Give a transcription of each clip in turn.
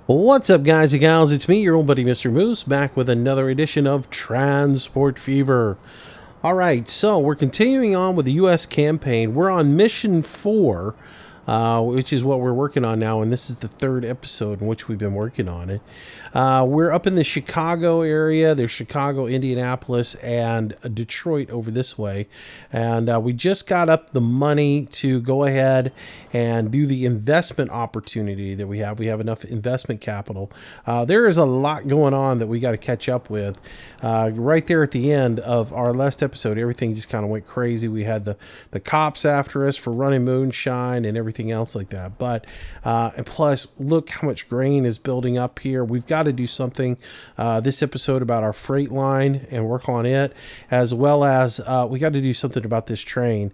What's up, guys and gals? It's me, your old buddy Mr. Moose, back with another edition of Transport Fever. Alright, so we're continuing on with the U.S. campaign. We're on Mission 4, which is what we're working on now, and this is the third episode in which we've been working on it. We're up in the Chicago area. There's Chicago, Indianapolis, and Detroit over this way. And we just got up the money to go ahead and do the investment opportunity that we have. We have enough investment capital. There is a lot going on that we got to catch up with. Right there at the end of our last episode, everything just kind of went crazy. We had the cops after us for running moonshine and everything else like that. But and plus, look how much grain is building up here. We've got to do something this episode about our freight line and work on it, as well as we got to do something about this train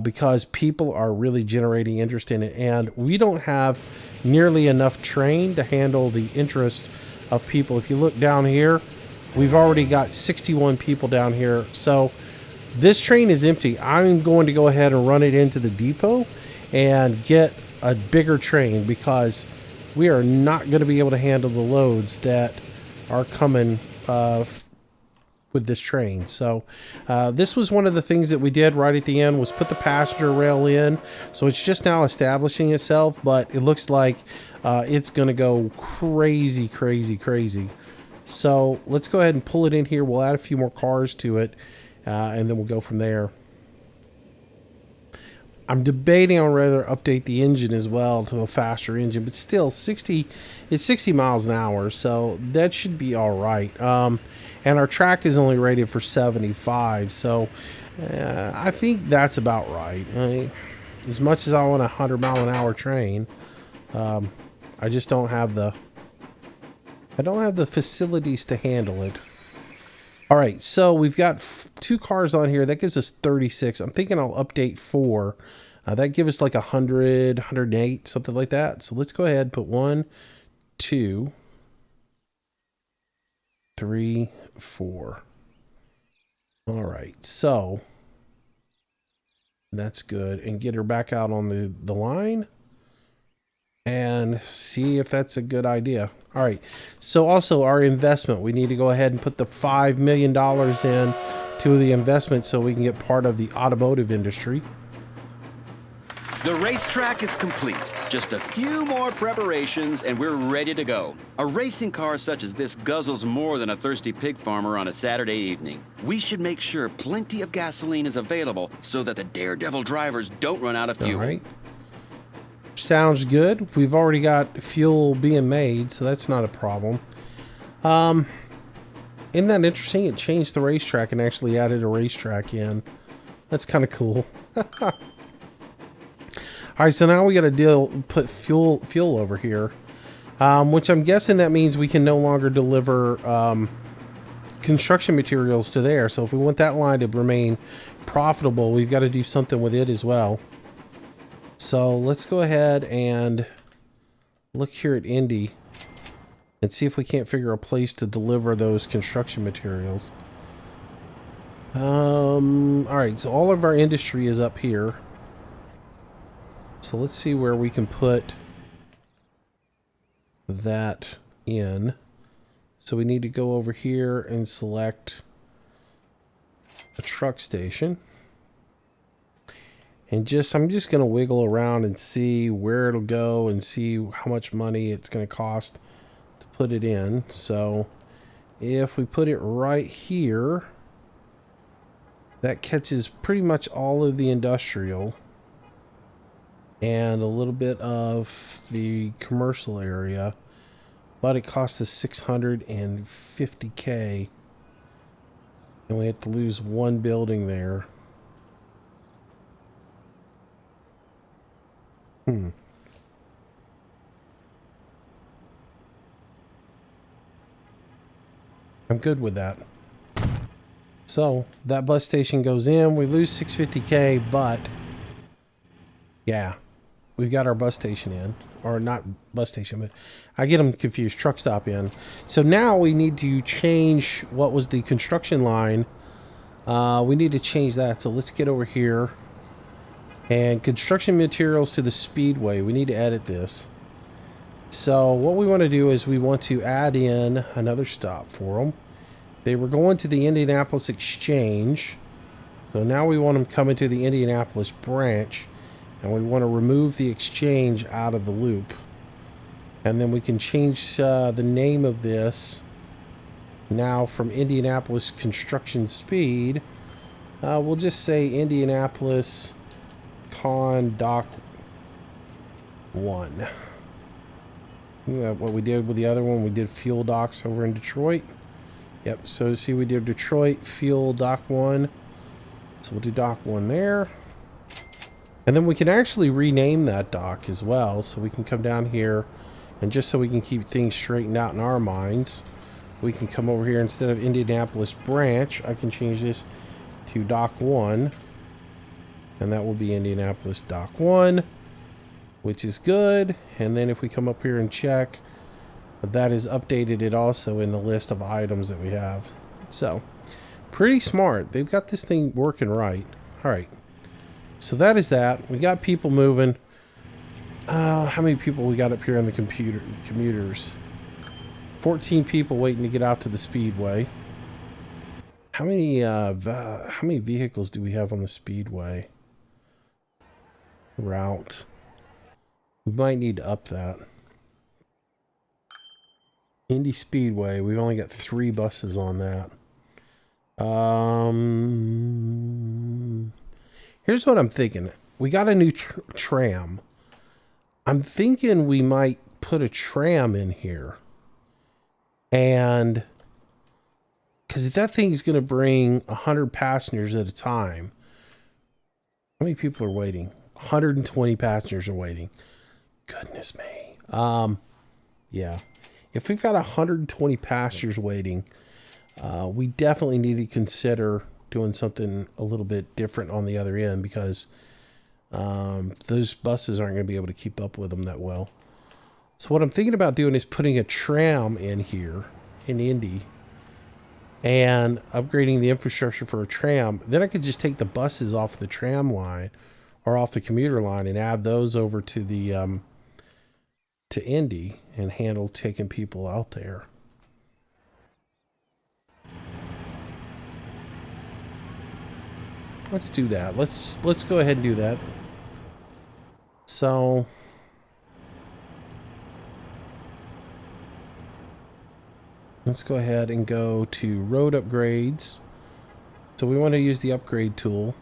because people are really generating interest in it, and we don't have nearly enough train to handle the interest of people. If you look down here, we've already got 61 people down here. So this train is empty. I'm going to go ahead and run it into the depot and get a bigger train because we are not going to be able to handle the loads that are coming with this train. So this was one of the things that we did right at the end, was put the passenger rail in. So it's just now establishing itself, but it looks like it's going to go crazy. So let's go ahead and pull it in here. We'll add a few more cars to it, and then we'll go from there. I'm debating on whether to update the engine as well to a faster engine, but still it's 60 miles an hour, so that should be all right. And our track is only rated for 75, so I think that's about right. As much as I want a 100-mile-an-hour train, I just don't have the facilities to handle it. All right, so we've got two cars on here. That gives us 36. I'm thinking I'll update 4. That gives us like 100, 108, something like that. So let's go ahead and put 1, 2, 3, 4. All right, so that's good. And get her back out on the line and see if that's a good idea. All right, so also our investment, we need to go ahead and put the $5 million in to the investment so we can get part of the automotive industry. The racetrack is complete. Just a few more preparations and we're ready to go. A racing car such as this guzzles more than a thirsty pig farmer on a Saturday evening. We should make sure plenty of gasoline is available so that the daredevil drivers don't run out of fuel. All right. Sounds good. We've already got fuel being made, so that's not a problem. Isn't that interesting? It changed the racetrack and actually added a racetrack in. That's kind of cool. All right, so now we got to put fuel over here, which I'm guessing that means we can no longer deliver construction materials to there. So if we want that line to remain profitable, we've got to do something with it as well. So let's go ahead and look here at Indy and see if we can't figure a place to deliver those construction materials. All right, so all of our industry is up here. So let's see where we can put that in. So we need to go over here and select a truck station. And I'm just going to wiggle around and see where it'll go and see how much money it's going to cost to put it in. So if we put it right here, that catches pretty much all of the industrial and a little bit of the commercial area, but it costs us $650K, and we have to lose one building there. I'm good with that. So that bus station goes in, we lose $650K, but yeah, we've got our bus station in, or not bus station, but I get them confused, truck stop in. So now we need to change what was the construction line. We need to change that. So let's get over here and construction materials to the speedway. We need to edit this. So what we want to do is we want to add in another stop for them. They were going to the Indianapolis Exchange. So now we want them coming to the Indianapolis branch. And we want to remove the exchange out of the loop. And then we can change the name of this now from Indianapolis Construction Speed. We'll just say Indianapolis Con Dock 1. What we did with the other one, we did fuel docks over in Detroit. Yep, so see we did Detroit, fuel dock 1. So we'll do dock 1 there. And then we can actually rename that dock as well. So we can come down here, and just so we can keep things straightened out in our minds, we can come over here. Instead of Indianapolis branch, I can change this to dock 1. And that will be Indianapolis dock 1, which is good. And then if we come up here and check, that is updated it also in the list of items that we have. So pretty smart. They've got this thing working right. All right. So that is that. We got people moving. How many people we got up here on the commuters? 14 people waiting to get out to the Speedway. How many vehicles do we have on the Speedway route? We might need to up that. Indy Speedway, we've only got 3 buses on that. Here's what I'm thinking. We got a new tram. I'm thinking we might put a tram in here. And because if that thing's going to bring 100 passengers at a time, how many people are waiting? 120 passengers are waiting. Goodness me. Yeah. If we've got 120 passengers waiting, we definitely need to consider doing something a little bit different on the other end, because those buses aren't going to be able to keep up with them that well. So what I'm thinking about doing is putting a tram in here in Indy and upgrading the infrastructure for a tram. Then I could just take the buses off the tram line or off the commuter line and add those over to the to Indy and handle taking people out there. Let's do that. Let's go ahead and do that. So let's go ahead and go to road upgrades. So we want to use the upgrade tool.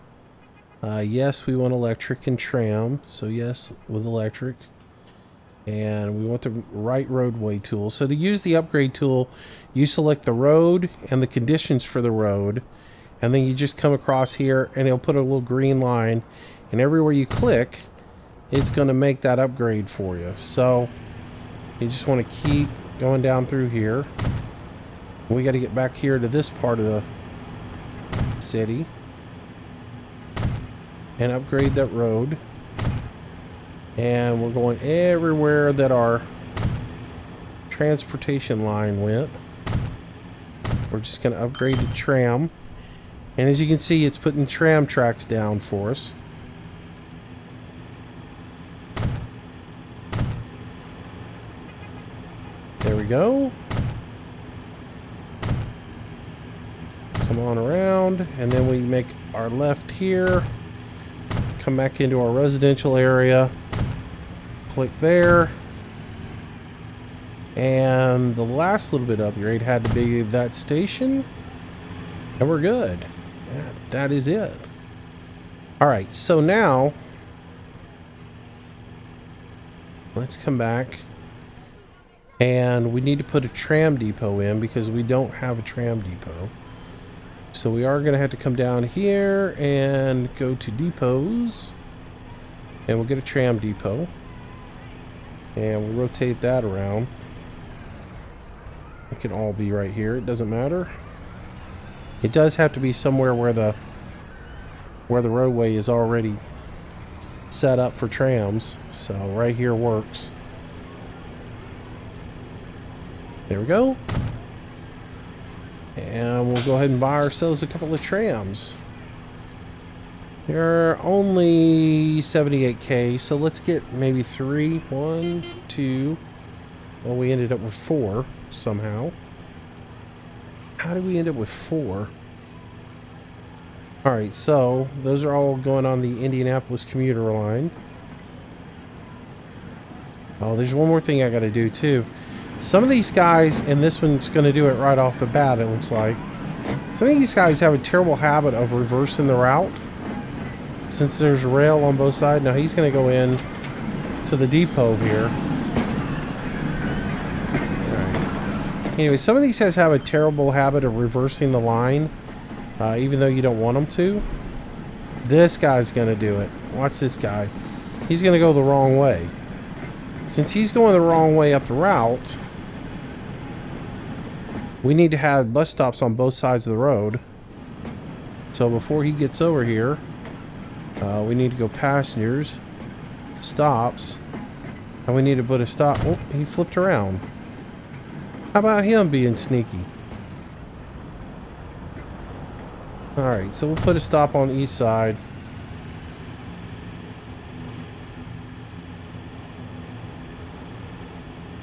Yes, we want electric and tram. So yes, with electric. And we want the right roadway tool. So to use the upgrade tool, you select the road and the conditions for the road. And then you just come across here and it'll put a little green line. And everywhere you click, it's going to make that upgrade for you. So you just want to keep going down through here. We got to get back here to this part of the city and upgrade that road. And we're going everywhere that our transportation line went. We're just going to upgrade the tram. And as you can see, it's putting tram tracks down for us. There we go. Come on around, and then we make our left here. Come back into our residential area. Click there. And the last little bit upgrade had to be that station. And we're good. That is it. Alright, so now let's come back. And we need to put a tram depot in because we don't have a tram depot. So we are going to have to come down here and go to depots. And we'll get a tram depot. And we'll rotate that around. It can all be right here. It doesn't matter. It does have to be somewhere where the roadway is already set up for trams. So right here works. There we go. And we'll go ahead and buy ourselves a couple of trams. They're only 78K, so let's get maybe 3. 1, 2, Well, we ended up with 4 somehow. How did we end up with 4? Alright, so those are all going on the Indianapolis commuter line. Oh, there's one more thing I gotta do too. Some of these guys, and this one's gonna do it right off the bat, it looks like. Some of these guys have a terrible habit of reversing the route. Since there's rail on both sides. Now he's gonna go in to the depot here. Alright. Anyway, some of these guys have a terrible habit of reversing the line. Even though you don't want them to. This guy's gonna do it. Watch this guy. He's gonna go the wrong way. Since he's going the wrong way up the route, we need to have bus stops on both sides of the road. So before he gets over here, we need to go passengers, stops, and we need to put a stop. Oh, he flipped around. How about him being sneaky? Alright, so we'll put a stop on each side.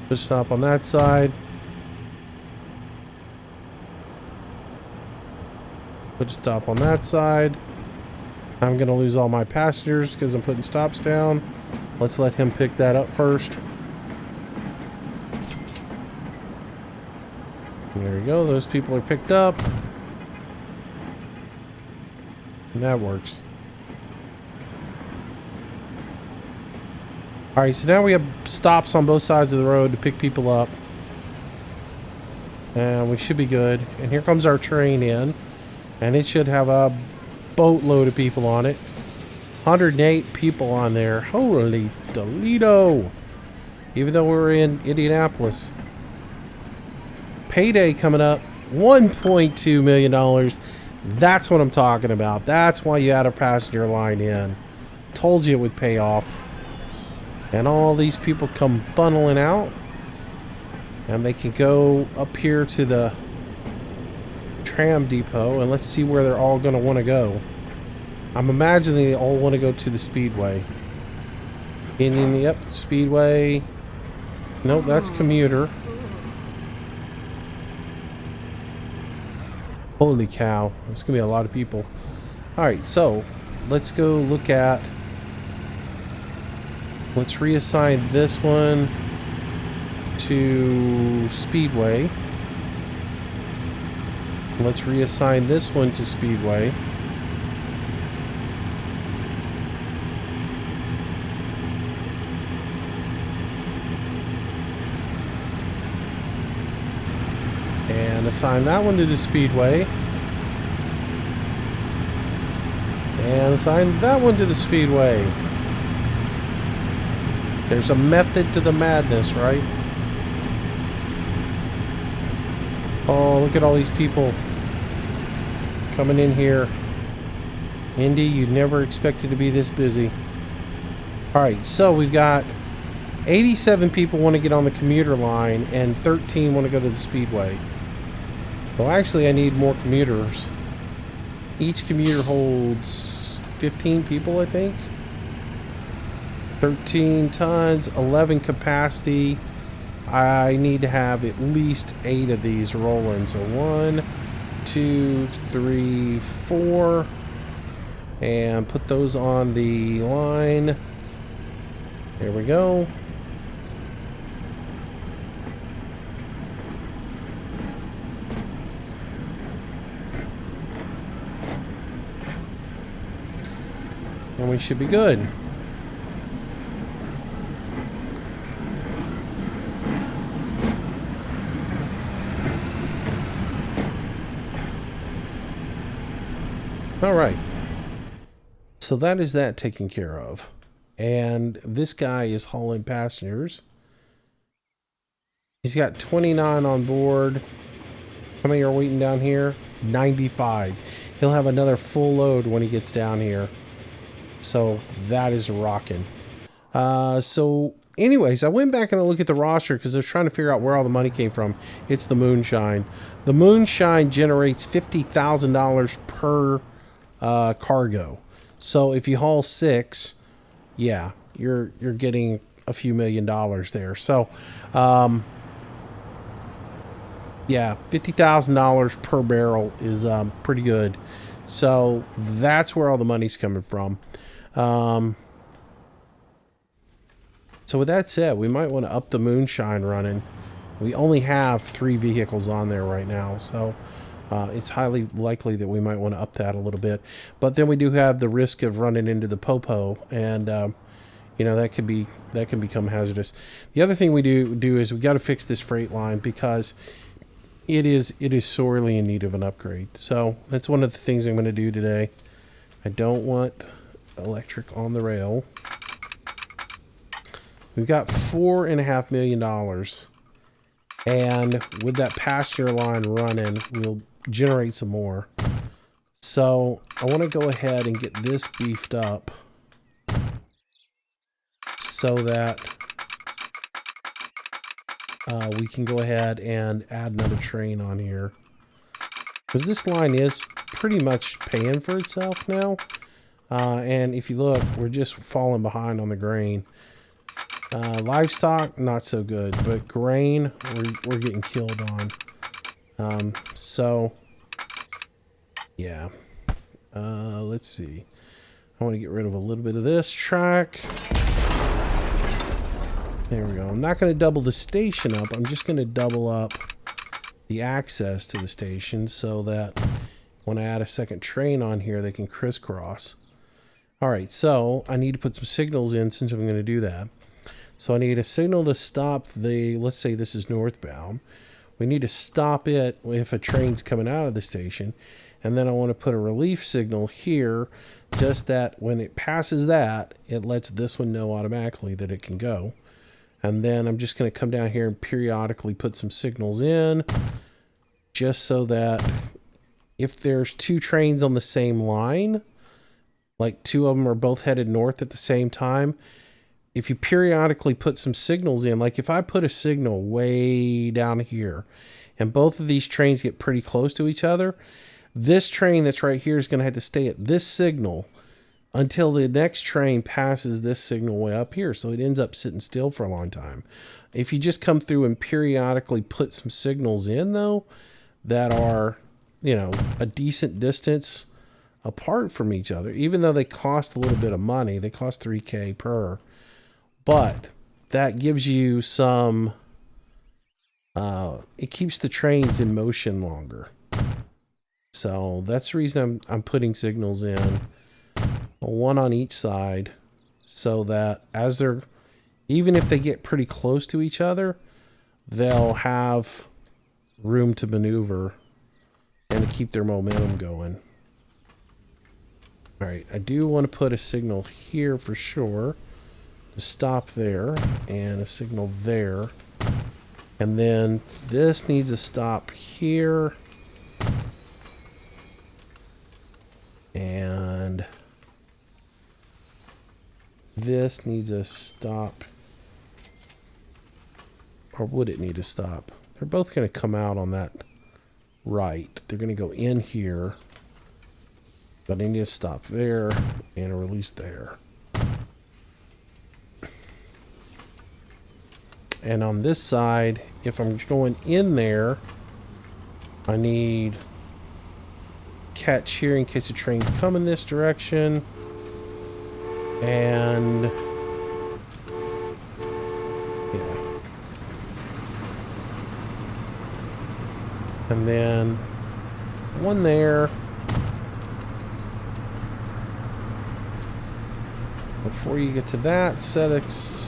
Put a stop on that side. Put a stop on that side. I'm going to lose all my passengers because I'm putting stops down. Let's let him pick that up first. There we go. Those people are picked up. And that works. Alright, so now we have stops on both sides of the road to pick people up. And we should be good. And here comes our train in. And it should have a boatload of people on it. 108 people on there. Holy Toledo! Even though we're in Indianapolis. Payday coming up. $1.2 million. That's what I'm talking about. That's why you had a passenger line in. Told you it would pay off. And all these people come funneling out. And they can go up here to the tram depot. And let's see where they're all going to want to go. I'm imagining they all want to go to the Speedway. Yep, Speedway. Nope, that's commuter. Holy cow. There's going to be a lot of people. Alright, so let's go look at... Let's reassign this one to Speedway. Let's reassign this one to Speedway. And assign that one to the Speedway. And assign that one to the Speedway. There's a method to the madness, right? Oh, look at all these people coming in here. Indy, you never expected to be this busy. Alright, so we've got 87 people want to get on the commuter line and 13 want to go to the Speedway. Well, actually, I need more commuters. Each commuter holds 15 people, I think. 13 tons, 11 capacity. I need to have at least 8 of these rolling. So 1, 2, 3, 4. And put those on the line. There we go. And we should be good. All right. So that is that taken care of. And this guy is hauling passengers. He's got 29 on board. How many are waiting down here? 95. He'll have another full load when he gets down here. So that is rocking. So anyways, I went back and I looked at the roster because I was trying to figure out where all the money came from. It's the Moonshine. The Moonshine generates $50,000 per cargo. So if you haul 6, yeah, you're getting a few $1 million there. So, yeah, $50,000 per barrel is pretty good. So that's where all the money's coming from. So with that said, we might want to up the moonshine running. We only have 3 vehicles on there right now, so it's highly likely that we might want to up that a little bit. But then we do have the risk of running into the popo, and you know, that can become hazardous. The other thing we do is we got to fix this freight line because it is sorely in need of an upgrade. So that's one of the things I'm going to do today. I don't want electric on the rail. We've got $4.5 million, and with that passenger line running, we'll generate some more. So I want to go ahead and get this beefed up so that we can go ahead and add another train on here, because this line is pretty much paying for itself now. And if you look, we're just falling behind on the grain. Livestock, not so good, but grain, we're getting killed on. So, yeah. Let's see. I want to get rid of a little bit of this track. There we go. I'm not going to double the station up. I'm just going to double up the access to the station so that when I add a second train on here, they can crisscross. All right, so I need to put some signals in since I'm going to do that. So I need a signal to stop the, let's say this is northbound. We need to stop it if a train's coming out of the station. And then I want to put a relief signal here, just that when it passes that, it lets this one know automatically that it can go. And then I'm just going to come down here and periodically put some signals in, just so that if there's 2 trains on the same line, like 2 of them are both headed north at the same time, if you periodically put some signals in, like if I put a signal way down here and both of these trains get pretty close to each other, this train that's right here is going to have to stay at this signal until the next train passes this signal way up here. So it ends up sitting still for a long time. If you just come through and periodically put some signals in, though, that are, you know, a decent distance apart from each other, even though they cost a little bit of money, they cost $3,000 per. But that gives you some, it keeps the trains in motion longer. So that's the reason I'm putting signals in, 1 on each side, so that as they're, even if they get pretty close to each other, they'll have room to maneuver and to keep their momentum going. All right, I do want to put a signal here for sure. Stop there, and a signal there, and then this needs a stop here, and this needs a stop, or would it need a stop? They're both going to come out on that right. They're going to go in here, but I need a stop there and a release there. And on this side, if I'm going in there, I need catch here in case the train's coming this direction. And yeah. And then one there. Before you get to that, set X.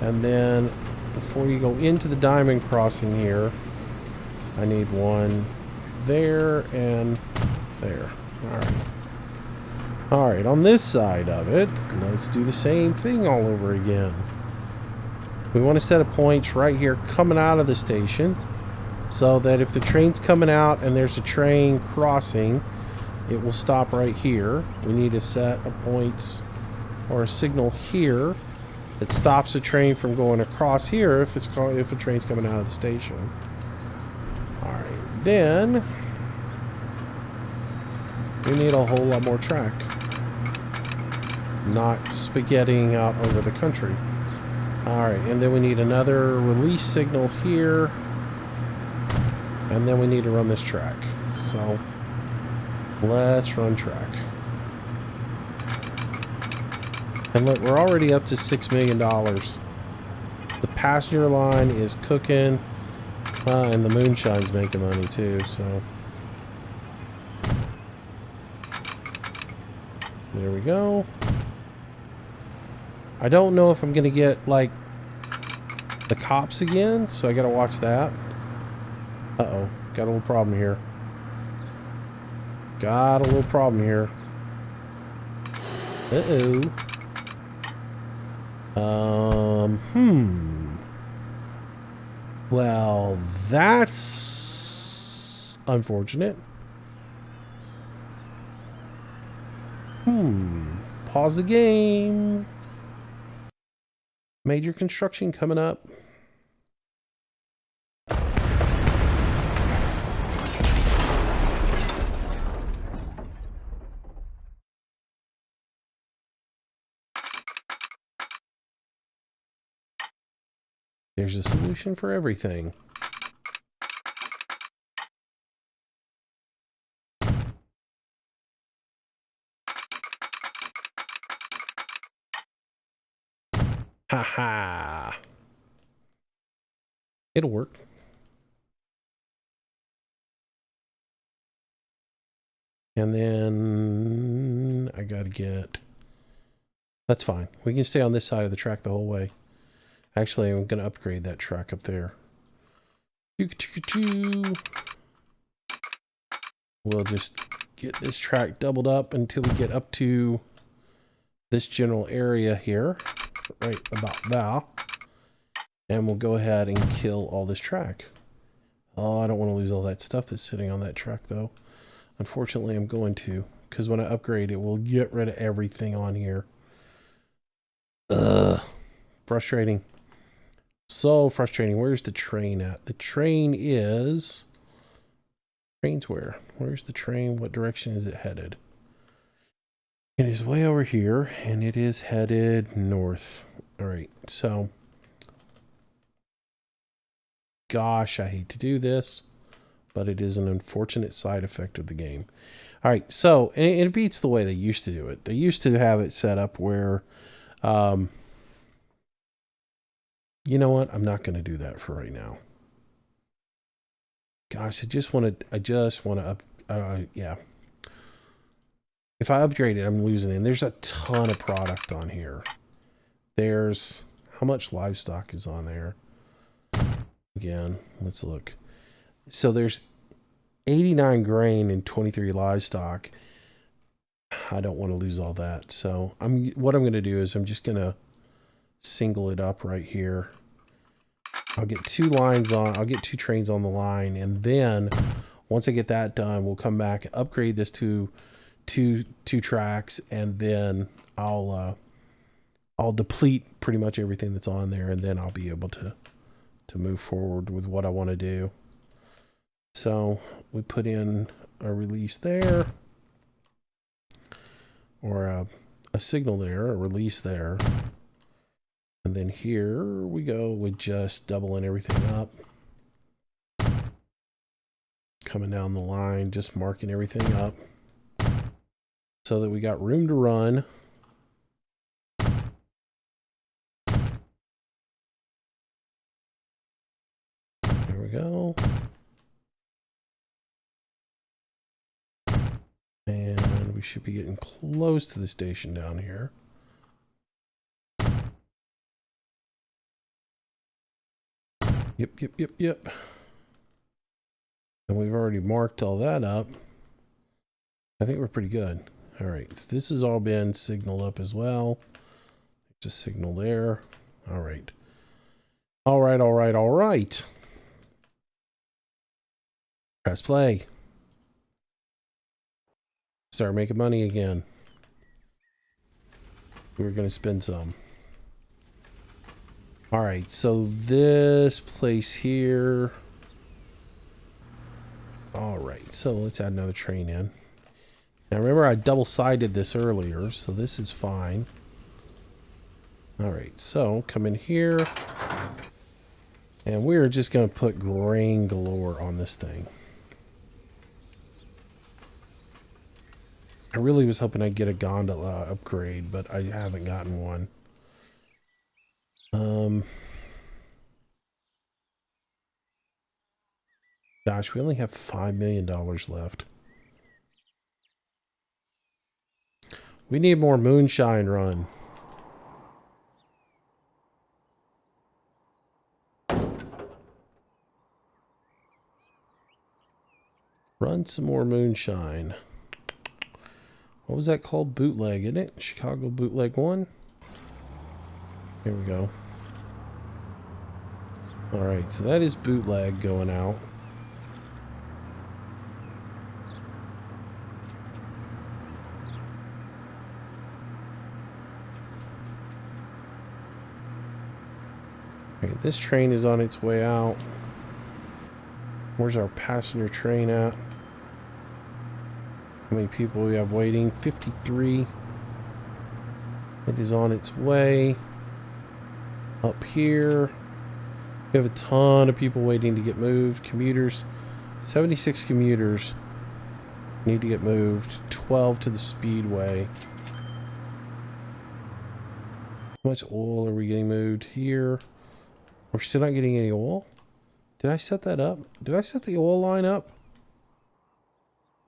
And then before you go into the diamond crossing here, I need one there and there. All right. All right, on this side of it, let's do the same thing all over again. We want to set a point right here coming out of the station so that if the train's coming out and there's a train crossing, it will stop right here. We need to set a point or a signal here that stops a train from going across here if a train's coming out of the station. All right, then we need a whole lot more track, not spaghettiing out over the country. Alright, and then we need another release signal here. And then we need to run this track. So, let's run track. And look, we're already up to $6 million. The passenger line is cooking. And the moonshine's making money too, so. There we go. I don't know if I'm going to get, like, the cops again, so I got to watch that. Uh-oh. Got a little problem here. Got a little problem here. Uh-oh. Well, that's unfortunate. Pause the game. Major construction coming up. There's a solution for everything. Haha. It'll work. And then I gotta get... That's fine. We can stay on this side of the track the whole way. Actually, I'm gonna upgrade that track up there. We'll just get this track doubled up until we get up to this general area here. Right about that. And we'll go ahead and kill all this track. Oh, I don't want to lose all that stuff that's sitting on that track, though. Unfortunately, I'm going to. Because when I upgrade it, we'll get rid of everything on here. Ugh. Frustrating. So frustrating. Where's the train at? The train is... Train's where? Where's the train? What direction is it headed? It is way over here, and it is headed north. Alright, so... Gosh, I hate to do this, but it is an unfortunate side effect of the game. Alright, so, and it beats the way they used to do it. They used to have it set up where... you know what? I'm not going to do that for right now. Gosh, I just want to yeah. If I upgrade it, I'm losing it. And there's a ton of product on here. There's, how much livestock is on there? Again, let's look. So there's 89 grain and 23 livestock. I don't want to lose all that. So what I'm going to do is I'm just going to single it up right here. I'll get 2 lines on, I'll get 2 trains on the line, and then once I get that done, we'll come back, upgrade this to two tracks, and then I'll deplete pretty much everything that's on there, and then I'll be able to move forward with what I want to do. So we put in a release there, or a signal there, a release there. And then here we go with just doubling everything up. Coming down the line, just marking everything up. So that we got room to run. There we go. And we should be getting close to the station down here. Yep. And we've already marked all that up. I think we're pretty good. All right, this has all been signaled up as well. Just signal there. All right. All right. Press play. Start making money again. We're going to spend some. All right, so this place here. All right, so let's add another train in. Now remember, I double-sided this earlier, so this is fine. All right, so come in here. And we're just going to put grain galore on this thing. I really was hoping I'd get a gondola upgrade, but I haven't gotten one. Gosh, we only have $5 million left. We need more moonshine run. Run some more moonshine. What was that called? Bootleg, isn't it? Chicago Bootleg 1? Here we go. Alright, so that is bootleg going out. Okay, this train is on its way out. Where's our passenger train at? How many people we have waiting? 53. It is on its way. Up here. We have a ton of people waiting to get moved. Commuters. 76 commuters need to get moved. 12 to the speedway. How much oil are we getting moved here? We're still not getting any oil? Did I set that up? Did I set the oil line up?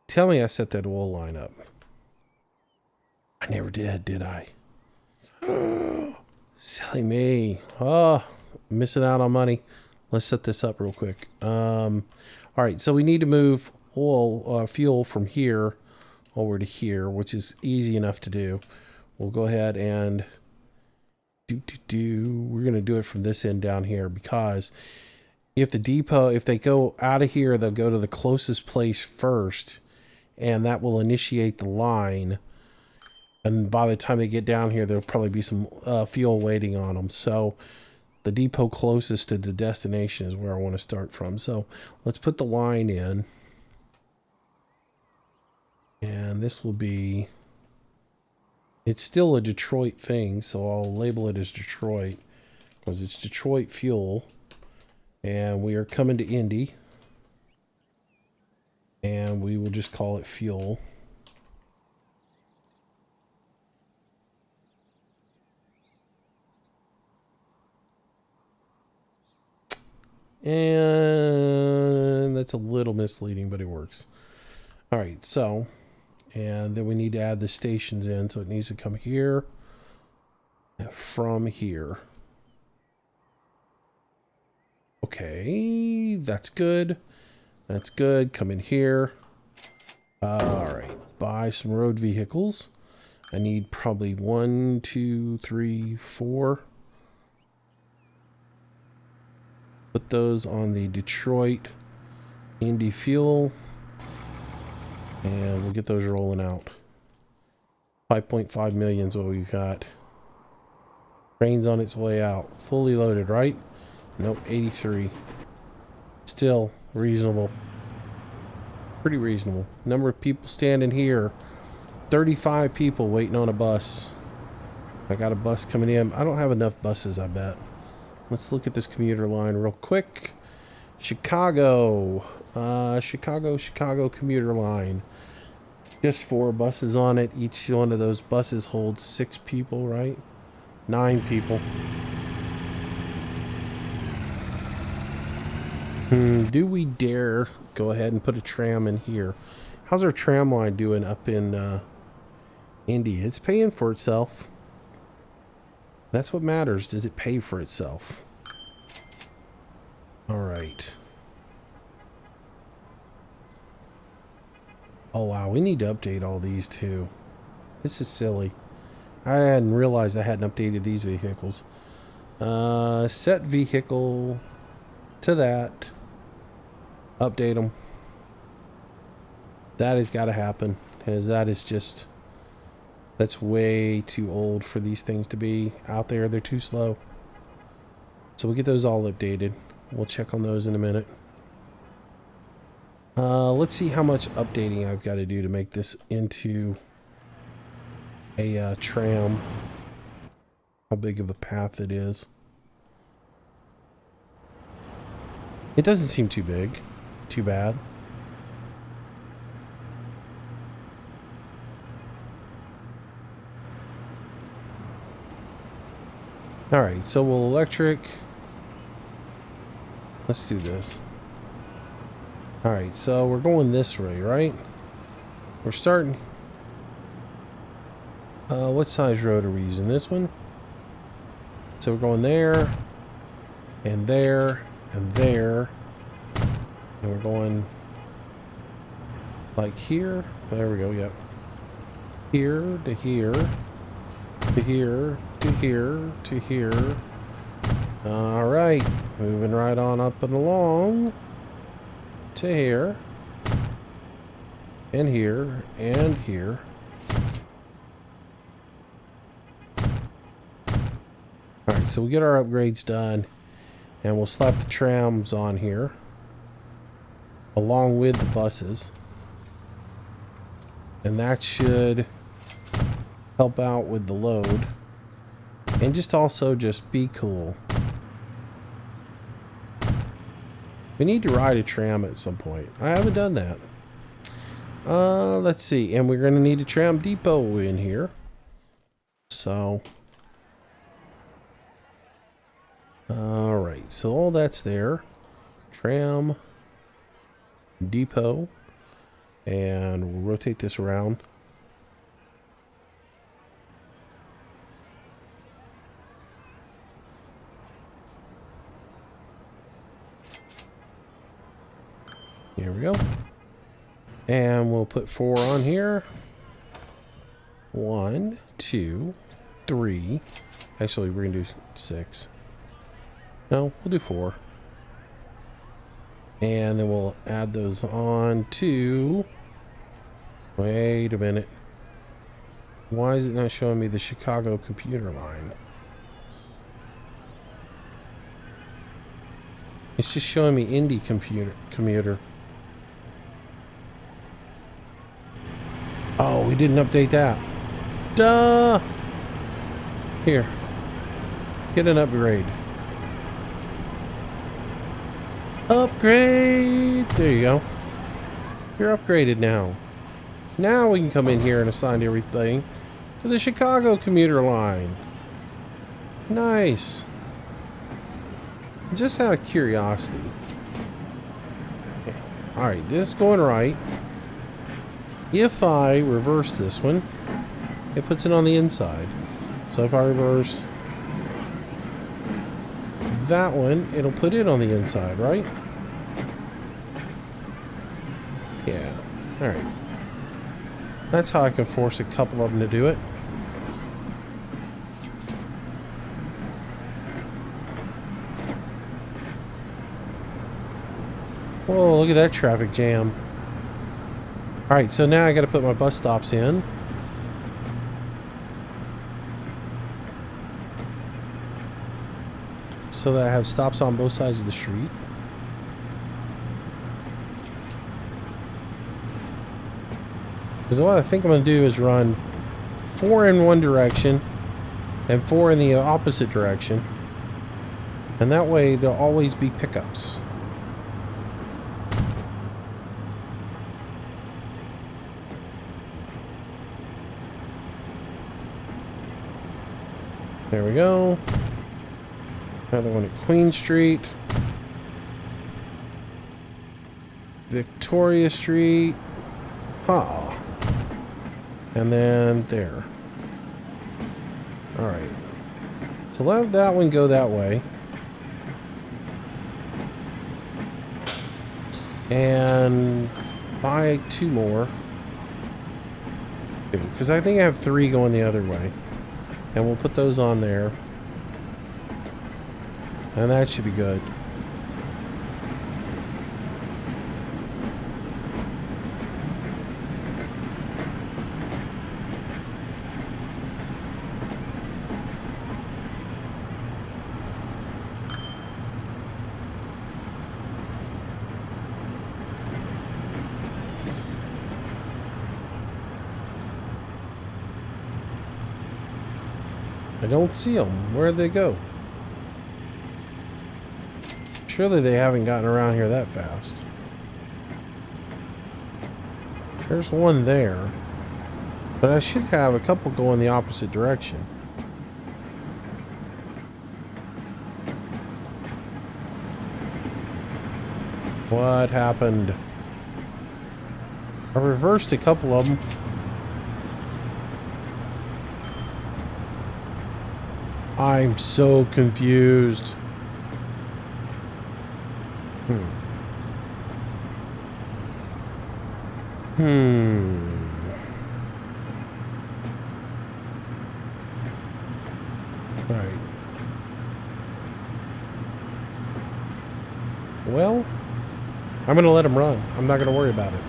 Tell me I set that oil line up. I never did I? Silly me. Oh, missing out on money. Let's set this up real quick. All right, so we need to move oil, fuel from here over to here, which is easy enough to do. We'll go ahead and we're going to do it from this end down here, because if the depot, if they go out of here, they'll go to the closest place first, and that will initiate the line. And by the time they get down here, there'll probably be some fuel waiting on them. So the depot closest to the destination is where I want to start from. So let's put the line in. And this will be, it's still a Detroit thing, so I'll label it as Detroit because it's Detroit fuel. And we are coming to Indy. And we will just call it fuel. And that's a little misleading, but it works. All right, so, and then we need to add the stations in, so it needs to come here from here. Okay, that's good. That's good. Come in here. All right, buy some road vehicles. I need probably 1, 2, 3, 4. Put those on the Detroit Indy fuel. And we'll get those rolling out. 5.5 million is what we've got. Train's on its way out. Fully loaded, right? Nope, 83. Still reasonable. Pretty reasonable. Number of people standing here. 35 people waiting on a bus. I got a bus coming in. I don't have enough buses, I bet. Let's look at this commuter line real quick. Chicago. Chicago commuter line. Just 4 buses on it. Each one of those buses holds 6 people, right? 9 people. Do we dare go ahead and put a tram in here? How's our tram line doing up in Indy? It's paying for itself. That's what matters. Does it pay for itself? All right. Oh, wow. We need to update all these too. This is silly. I hadn't realized I hadn't updated these vehicles. Set vehicle to that. Update them. That has got to happen, because that is just, that's way too old for these things to be out there. They're too slow. So we'll get those all updated. We'll check on those in a minute. Let's see how much updating I've got to do to make this into a tram. how big of a path it is. It doesn't seem too big, too bad. All right, so we'll electric. Let's do this. All right, so we're going this way, right? We're starting. What size road are we using? This one? So we're going there, and there, and there. And we're going like here. There we go, yep. Here to here. To here, to here, to here. All right, moving right on up and along to here, and here, and here. All right, so we get our upgrades done, and we'll slap the trams on here, along with the buses, and that should help out with the load, and just also just be cool. We need to ride a tram at some point. I haven't done that. Let's see, and we're going to need a tram depot in here. So, all right, so all that's there. Tram depot, and we'll rotate this around. Here we go. And we'll put 4 on here. 1, 2, 3. Actually, we're going to do 6. No, we'll do 4. And then we'll add those on to... Wait a minute. Why is it not showing me the Chicago computer line? It's just showing me Indy commuter. Oh, we didn't update that. Duh! Here. Get an upgrade. Upgrade! There you go. You're upgraded now. Now we can come in here and assign everything to the Chicago commuter line. Nice. Just out of curiosity. Okay. Alright, this is going right. If I reverse this one, it puts it on the inside. So if I reverse that one, it'll put it on the inside, right? Yeah. Alright. That's how I can force a couple of them to do it. Whoa, look at that traffic jam. Alright, so now I gotta put my bus stops in. So that I have stops on both sides of the street. Because what I think I'm going to do is run 4 in one direction and 4 in the opposite direction. And that way there'll always be pickups. There we go. Another one at Queen Street. Victoria Street. Ha. And then there. Alright. So let that one go that way. And buy 2 more. Because I think I have 3 going the other way. And we'll put those on there. And that should be good. I don't see them. Where'd they go? Surely they haven't gotten around here that fast. There's one there. But I should have a couple going the opposite direction. What happened? I reversed a couple of them. I'm so confused. Alright. Well, I'm going to let him run. I'm not going to worry about it.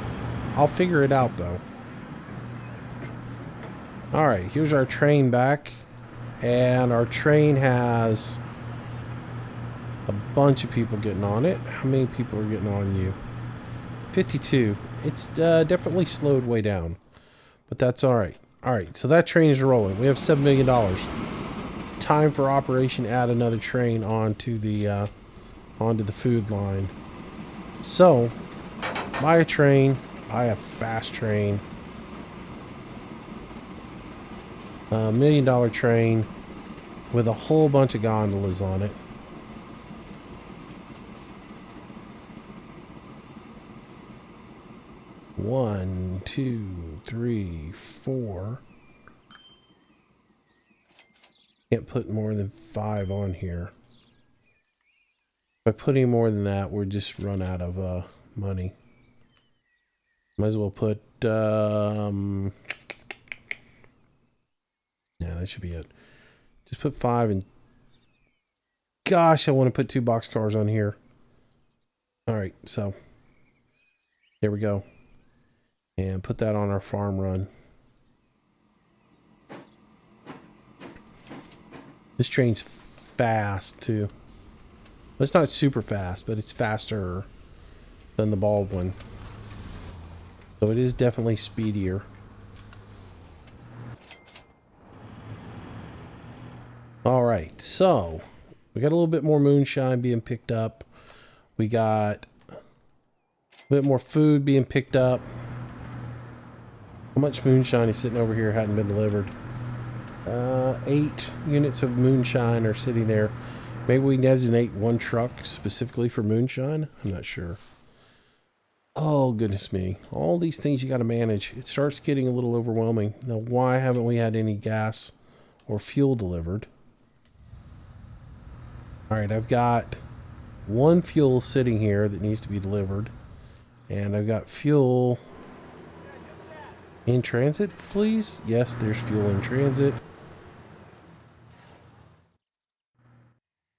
I'll figure it out, though. Alright, here's our train back. And our train has a bunch of people getting on it. How many people are getting on you? 52. It's definitely slowed way down. But that's alright. Alright, so that train is rolling. We have $7 million. Time for operation add another train onto the food line. So, buy a train. Buy a fast train. $1 million train with a whole bunch of gondolas on it. One, two, three, four. Can't put more than 5 on here. By putting more than that, we're just run out of money. Might as well put yeah, that should be it. Just put 5 and gosh, I want to put 2 boxcars on here. Alright, so there we go. And put that on our farm run. This train's fast too. Well, it's not super fast, but it's faster than the Baldwin. So it is definitely speedier. Alright, so we got a little bit more moonshine being picked up. We got a bit more food being picked up. How much moonshine is sitting over here hadn't been delivered? 8 units of moonshine are sitting there. Maybe we designate one truck specifically for moonshine? I'm not sure. Oh, goodness me. All these things you got to manage. It starts getting a little overwhelming. Now, why haven't we had any gas or fuel delivered? Alright, I've got 1 fuel sitting here that needs to be delivered. And I've got fuel in transit, please. Yes, there's fuel in transit.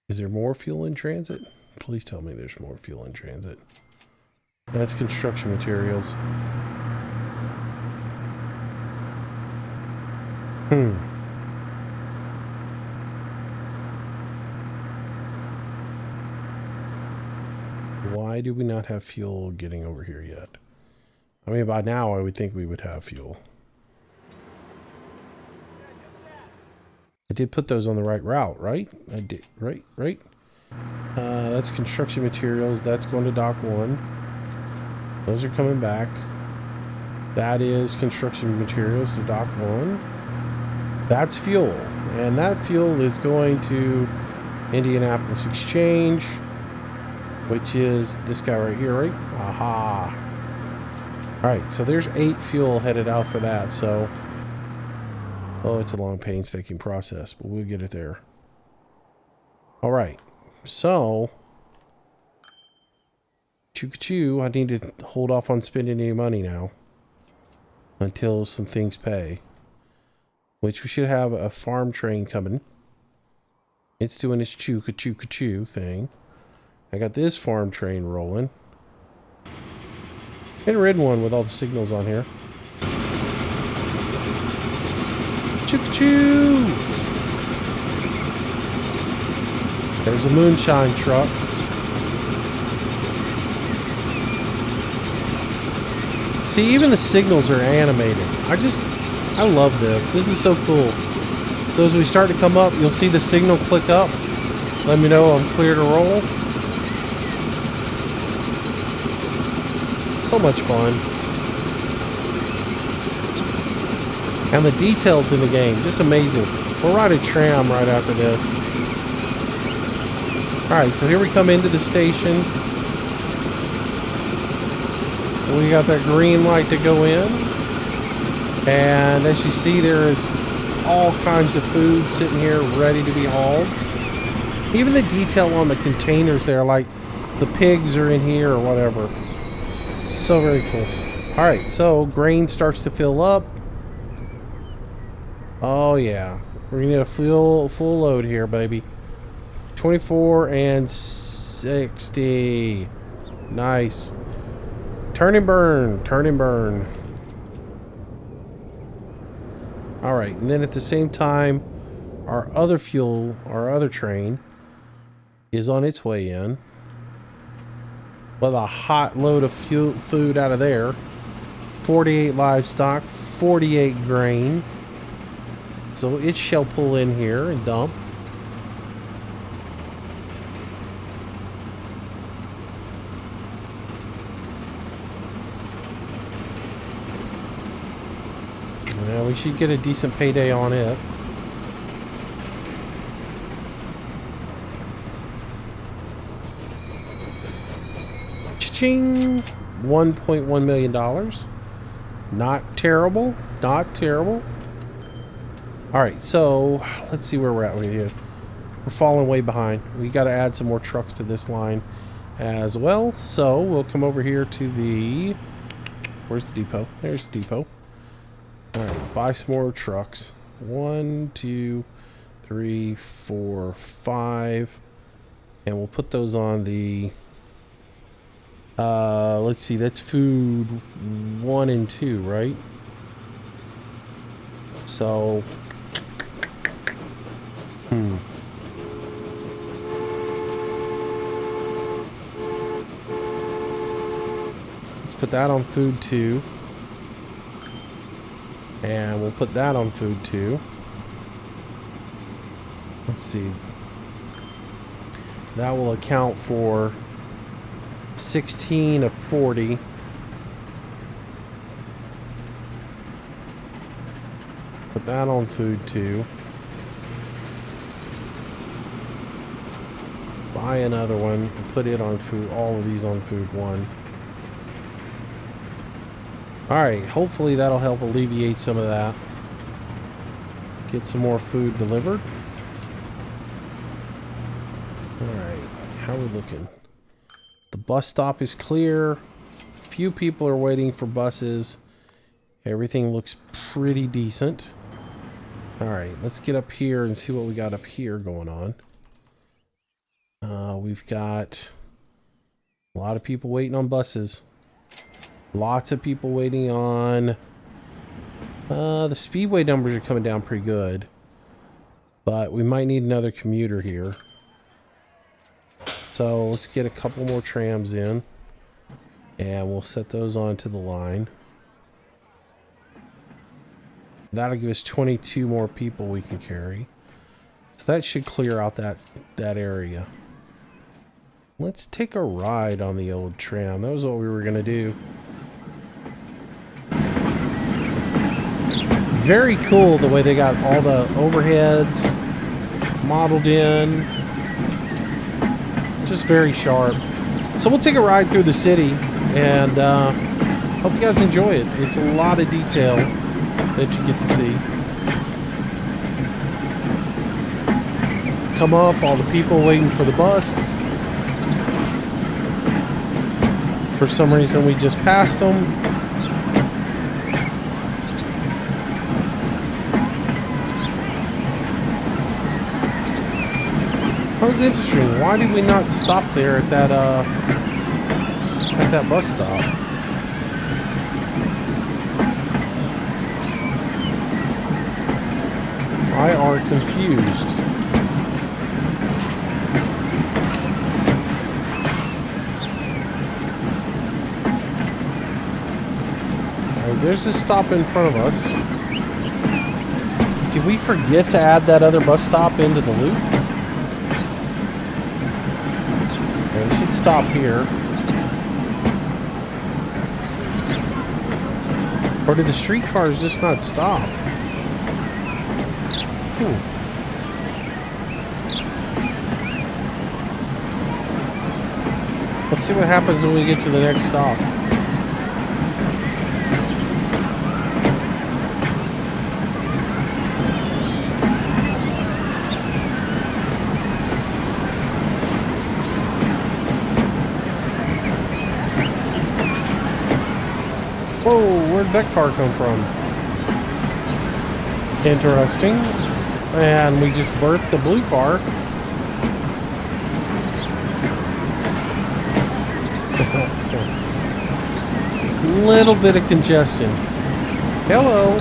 Is there more fuel in transit? Please tell me there's more fuel in transit. That's construction materials. Why do we not have fuel getting over here yet? I mean, by now I would think we would have fuel. I did put those on the right route, right? I did, right? That's construction materials. That's going to dock 1. Those are coming back. That is construction materials to dock 1. That's fuel. And that fuel is going to Indianapolis Exchange, which is this guy right here, right? Aha. Alright, so there's 8 fuel headed out for that, so... Oh, it's a long, painstaking process, but we'll get it there. Alright, so... Choo-choo, I need to hold off on spending any money now. Until some things pay. Which we should have a farm train coming. It's doing its choo-choo-choo thing. I got this farm train rolling. Hadn't ridden one with all the signals on here. Choo-choo! There's a moonshine truck. See, even the signals are animated. I love this. This is so cool. So as we start to come up, you'll see the signal click up. Let me know I'm clear to roll. So much fun. And the details in the game, just amazing. We'll ride a tram right after this. Alright, so here we come into the station. We got that green light to go in. And as you see, there is all kinds of food sitting here ready to be hauled. Even the detail on the containers there, like the pigs are in here or whatever. So very cool. Alright, so grain starts to fill up. Oh yeah. We're gonna get a full load here, baby. 24 and 60. Nice. Turn and burn. Turn and burn. Alright, and then at the same time, our other train is on its way in. With a hot load of food out of there. 48 livestock, 48 grain. So it shall pull in here and dump. Yeah, we should get a decent payday on it. Cha-ching! $1.1 million. Not terrible. Not terrible. Alright, so let's see where we're at with you. We're falling way behind. We got to add some more trucks to this line as well. So we'll come over here to the... Where's the depot? There's the depot. Alright, buy some more trucks. 1, 2, 3, 4, 5. And we'll put those on the... let's see, that's food 1 and 2, right? So... Let's put that on food 2. And we'll put that on food 2. Let's see. That will account for 16 of 40. Put that on food 2. Buy another one and put it on food, all of these on food 1. Alright, hopefully that'll help alleviate some of that. Get some more food delivered. Alright, how are we looking? The bus stop is clear. Few people are waiting for buses. Everything looks pretty decent. Alright, let's get up here and see what we got up here going on. We've got a lot of people waiting on buses. Lots of people waiting on... the Speedway numbers are coming down pretty good. But we might need another commuter here. So let's get a couple more trams in. And we'll set those onto the line. That'll give us 22 more people we can carry. So that should clear out that area. Let's take a ride on the old tram. That was what we were going to do. Very cool the way they got all the overheads modeled in. Just very sharp. So we'll take a ride through the city and hope you guys enjoy it. It's a lot of detail that you get to see. Come up, all the people waiting for the bus. For some reason we just passed them. That was interesting. Why did we not stop there at that bus stop? I are confused. Alright, there's a stop in front of us. Did we forget to add that other bus stop into the loop? Okay, we should stop here. Or did the streetcars just not stop? Let's see what happens when we get to the next stop. Whoa, where'd that car come from? Interesting. And we just birthed the blue car. Little bit of congestion. Hello.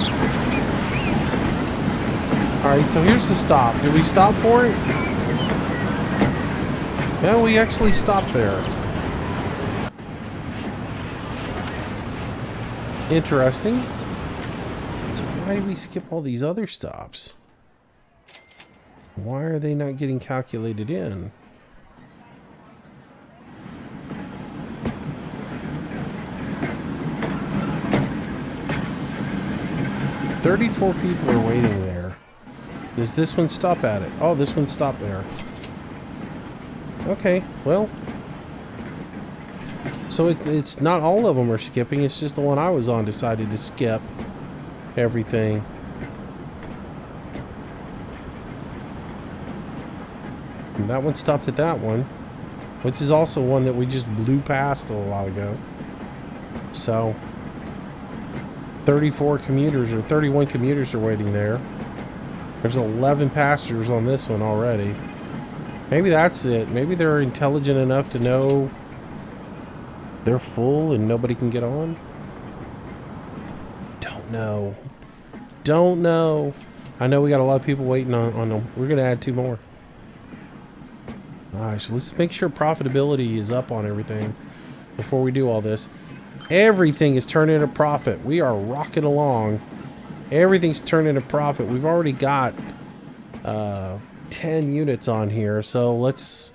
Alright, so here's the stop. Did we stop for it? Yeah, we actually stopped there. Interesting. So why did we skip all these other stops? Why are they not getting calculated in? "34 people are waiting there. Does this one stop at it?" Oh, this one stopped there. Okay, well. So it's not all of them are skipping. It's just the one I was on decided to skip everything. And that one stopped at that one, which is also one that we just blew past a little while ago. So 34 commuters or 31 commuters are waiting there. There's 11 passengers on this one already. Maybe that's it. Maybe they're intelligent enough to know they're full and nobody can get on. Don't know. Don't know. I know we got a lot of people waiting on them. We're going to add 2 more. Alright, so let's make sure profitability is up on everything before we do all this. Everything is turning a profit. We are rocking along. Everything's turning a profit. We've already got 10 units on here, so let's...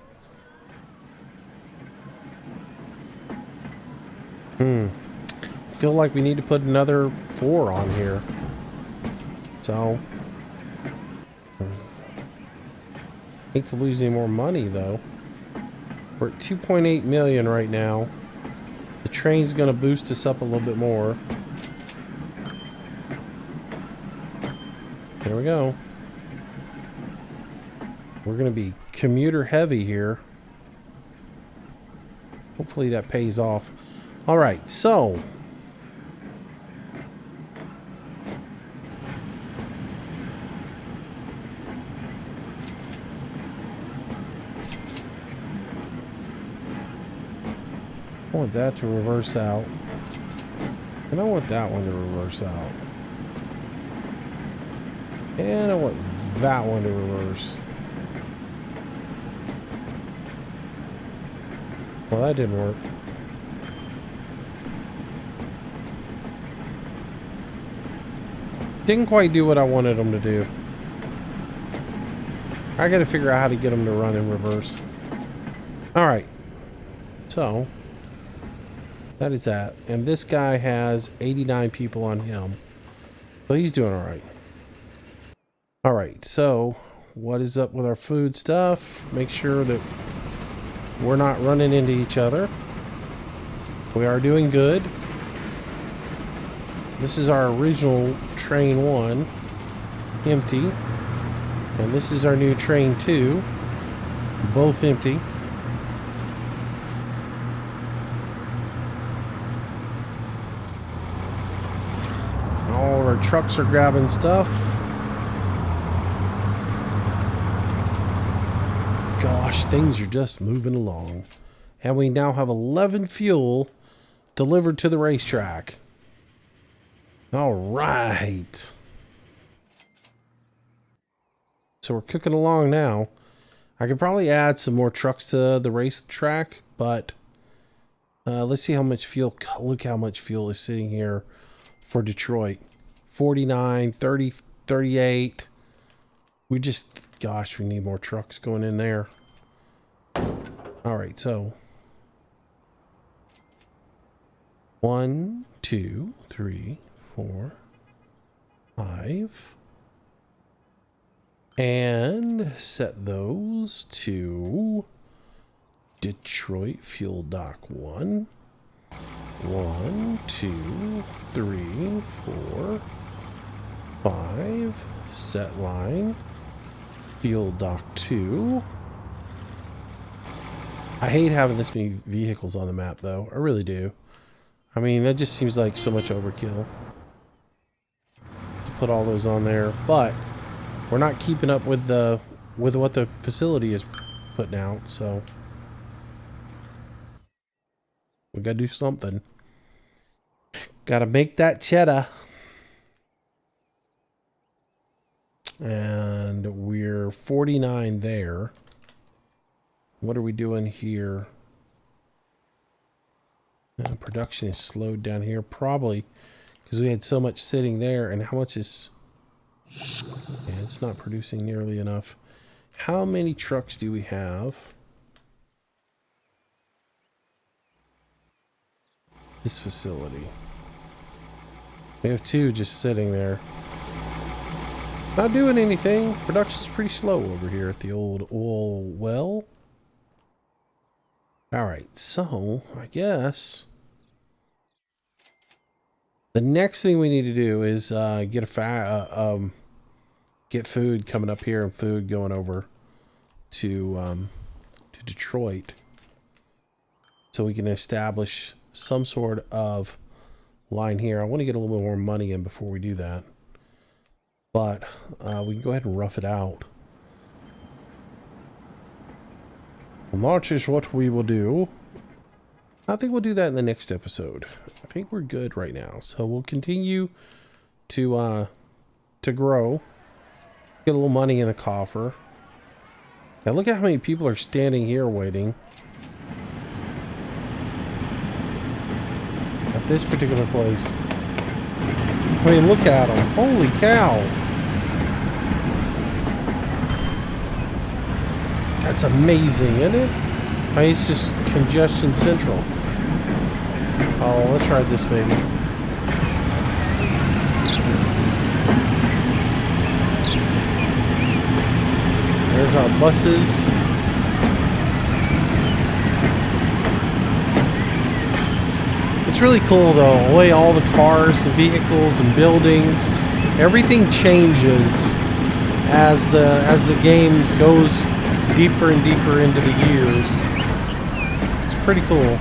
feel like we need to put another 4 on here. So... hate to lose any more money, though. We're at 2.8 million right now. The train's going to boost us up a little bit more. There we go. We're going to be commuter heavy here. Hopefully that pays off. All right, so... I want that to reverse out. And I want that one to reverse out. And I want that one to reverse. Well, that didn't work. Didn't quite do what I wanted them to do. I gotta figure out how to get them to run in reverse. Alright. So... that is that. And this guy has 89 people on him. So he's doing alright. Alright, so what is up with our food stuff? Make sure that we're not running into each other. We are doing good. This is our original train 1. Empty. And this is our new train 2. Both empty. All of our trucks are grabbing stuff. Gosh, things are just moving along. And we now have 11 fuel delivered to the racetrack. All right. So we're cooking along now. I could probably add some more trucks to the racetrack, but let's see how much fuel. Look how much fuel is sitting here for Detroit. 49, 30, 38. We just, gosh, we need more trucks going in there. All right, so 1, 2, 3, 4, 5. And set those to Detroit Fuel Dock 1. 1, 2, 3, 4, 5. Set line. Fuel Dock 2. I hate having this many vehicles on the map, though. I really do. I mean, that just seems like so much overkill to put all those on there. But we're not keeping up with what the facility is putting out, so we gotta do something. Gotta make that cheddar. And we're 49 there. What are we doing here? Production is slowed down here, probably because we had so much sitting there. And how much is... Yeah, it's not producing nearly enough. How many trucks do we have? This facility. We have 2 just sitting there. Not doing anything. Production's pretty slow over here at the old oil well. Alright, so I guess the next thing we need to do is get food coming up here and food going over to Detroit, so we can establish some sort of line here. I want to get a little bit more money in before we do that, but we can go ahead and rough it out. March is what we will do. I think we'll do that in the next episode. I think we're good right now, so we'll continue to grow, get a little money in the coffer. Now look at how many people are standing here waiting at this particular place. I mean, look at them. Holy cow. That's amazing, isn't it? I mean, it's just congestion central. Oh, let's ride this baby. There's our buses. It's really cool though, the way all the cars, the vehicles and buildings, everything changes as the game goes deeper and deeper into the years. It's pretty cool.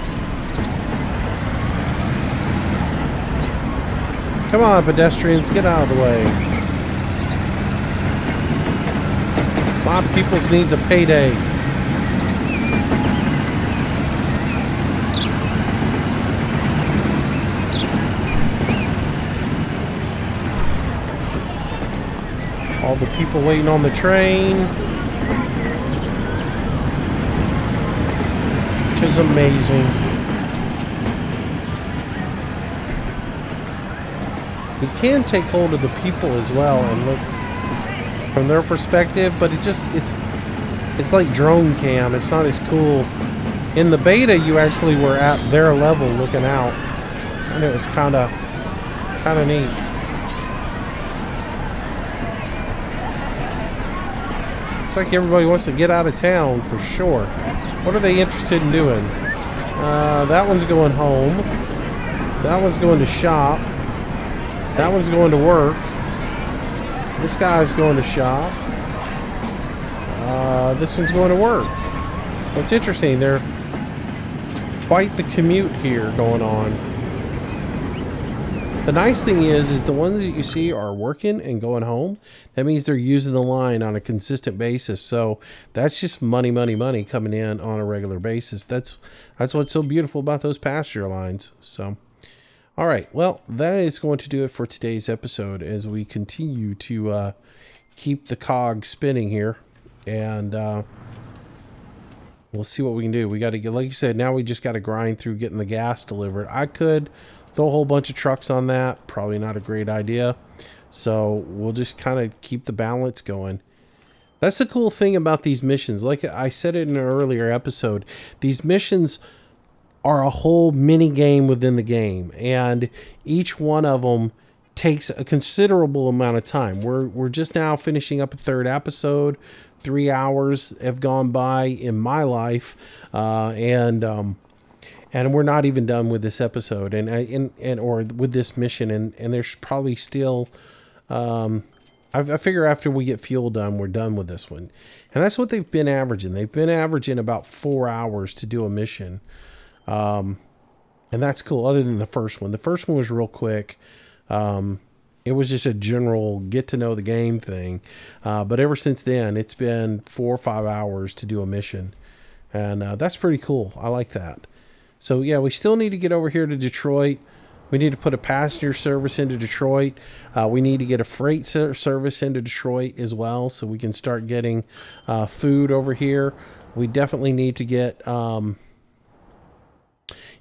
Come on, pedestrians, get out of the way. My peoples needs a payday. All the people waiting on the train. Which is amazing. You can take hold of the people as well and look from their perspective, but it's like drone cam. It's not as cool. In the beta, you actually were at their level looking out, and it was kind of neat. Looks like everybody wants to get out of town for sure. What are they interested in doing? That one's going home. That one's going to shop. That one's going to work. This guy's going to shop. This one's going to work. What's interesting, they're quite the commute here going on. The nice thing is the ones that you see are working and going home. That means they're using the line on a consistent basis. So that's just money coming in on a regular basis. That's what's so beautiful about those pasture lines. So, all right. Well, that is going to do it for today's episode as we continue to keep the cog spinning here. And we'll see what we can do. We got to get, like you said, now we just got to grind through getting the gas delivered. I could throw a whole bunch of trucks on that. Probably not a great idea. So we'll just kind of keep the balance going. That's the cool thing about these missions. Like I said it in an earlier episode, these missions are a whole mini game within the game, and each one of them takes a considerable amount of time. We're just now finishing up a third episode. 3 hours have gone by in my life, and we're not even done with this episode, and or with this mission, and there's probably still. I figure after we get fuel done, we're done with this one, and that's what they've been averaging. They've been averaging about 4 hours to do a mission, and that's cool. Other than the first one was real quick. It was just a general get to know the game thing. But ever since then, it's been 4 or 5 hours to do a mission. And that's pretty cool. I like that. So yeah, we still need to get over here to Detroit. We need to put a passenger service into Detroit. We need to get a freight service into Detroit as well, so we can start getting food over here. We definitely need to get...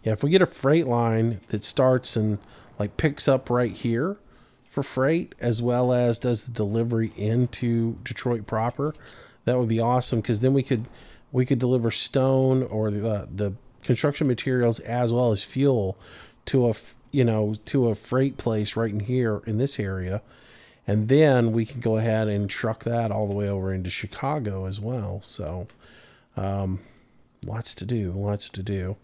if we get a freight line that starts and like picks up right here for freight, as well as does the delivery into Detroit proper, that would be awesome, because then we could deliver stone or the construction materials as well as fuel to a freight place right in here in this area, and then we can go ahead and truck that all the way over into Chicago as well. So lots to do.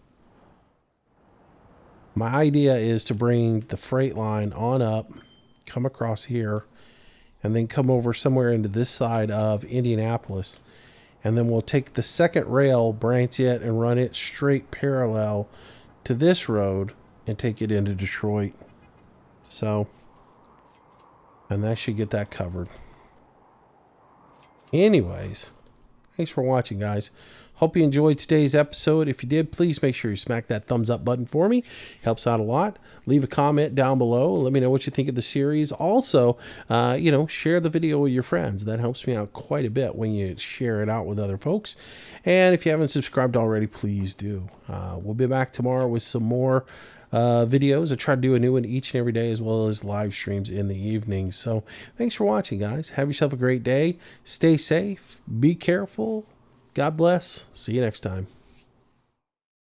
My idea is to bring the freight line on up, come across here, and then come over somewhere into this side of Indianapolis. And then we'll take the second rail, branch it, and run it straight parallel to this road and take it into Detroit. So, and that should get that covered. Anyways, thanks for watching, guys. Hope you enjoyed today's episode. If you did, please make sure you smack that thumbs up button for me. Helps out a lot. Leave a comment down below. Let me know what you think of the series. Also, share the video with your friends. That helps me out quite a bit when you share it out with other folks. And if you haven't subscribed already, please do. We'll be back tomorrow with some more videos. I try to do a new one each and every day, as well as live streams in the evening. So thanks for watching, guys. Have yourself a great day. Stay safe. Be careful. God bless. See you next time.